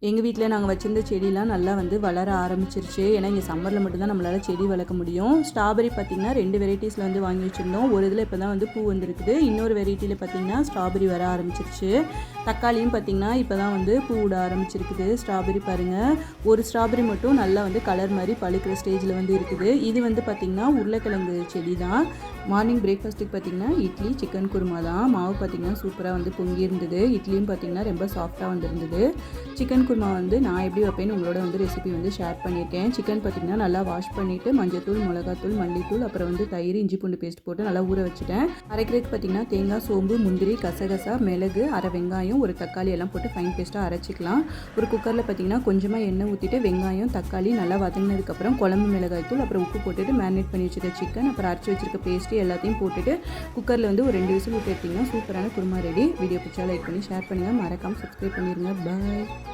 எங்கள் வீட்டில் நாங்கள் வச்சிருந்த செடிலாம் நல்லா வந்து வளர ஆரம்பிச்சிருச்சு. ஏன்னா இங்கே சம்மரில் மட்டும்தான் நம்மளால் செடி வளர்க்க முடியும். ஸ்ட்ராபெரி பார்த்திங்கன்னா 2 வெரைட்டிஸில் வந்து வாங்கி வச்சுருந்தோம். ஒரு இதில் இப்போ தான் வந்து பூ வந்துருக்குது. இன்னொரு வெரைட்டியில் பார்த்திங்கன்னா ஸ்ட்ராபெரி வர ஆரம்பிச்சிருச்சு. தக்காளியும் பார்த்திங்கன்னா இப்போ தான் வந்து பூ விட ஆரம்பிச்சிருக்குது. ஸ்ட்ராபெரி பாருங்கள், ஒரு ஸ்ட்ராபெரி மட்டும் நல்லா வந்து கலர் மாதிரி பழுக்கிற ஸ்டேஜில் வந்து இருக்குது. இது வந்து பார்த்திங்கன்னா உருளைக்கிழங்கு செடி தான். மார்னிங் பிரேக்ஃபாஸ்ட்டுக்கு பார்த்திங்கன்னா இட்லி சிக்கன் குருமா தான். மாவு பார்த்திங்கன்னா சூப்பராக வந்து பொங்கி இருந்தது. இட்லியும் பார்த்திங்கன்னா ரொம்ப சாஃப்டாக வந்துருந்தது. சிக்கன் குருமா வந்து நான் எப்படி வைப்பேன்னு உங்களோட வந்து ரெசிபி வந்து ஷேர் பண்ணியிருக்கேன். சிக்கன் பார்த்திங்கன்னா நல்லா வாஷ் பண்ணிவிட்டு மஞ்சத்தூள், மிளகாத்தூள், மல்லித்தூள், அப்புறம் வந்து தயிர், இஞ்சி பூண்டு பேஸ்ட் போட்டு நல்லா ஊற வச்சுட்டேன். அரைக்கிறதுக்கு பார்த்திங்கன்னா தேங்காய், சோம்பு, முந்திரி, கசகசா, மிளகு, அரை வெங்காயம், ஒரு தக்காளி எல்லாம் போட்டு ஃபைன் பேஸ்ட்டாக அரைச்சிக்கலாம். ஒரு குக்கரில் பார்த்திங்கன்னா கொஞ்சமாக எண்ணெய் ஊற்றிட்டு வெங்காயம், தக்காளி நல்லா வதங்கினதுக்கப்புறம் குழம்பு மிளகாய் தூள், அப்புறம் உப்பு போட்டுட்டு மேரினேட் பண்ணி வச்சுருக்க சிக்கன், அப்புறம் அரைச்சி வச்சுருக்க பேஸ்ட்டு எல்லாத்தையும் போட்டுட்டு குக்கரில் வந்து ஒரு 2 விசில் விட்டு எடுத்திங்கன்னா சூப்பரான குருமா ரெடி. வீடியோ பிடிச்சா லைக் பண்ணி ஷேர் பண்ணுங்கள். மறக்காமல் சப்ஸ்கிரைப் பண்ணிடுங்க. பாய்.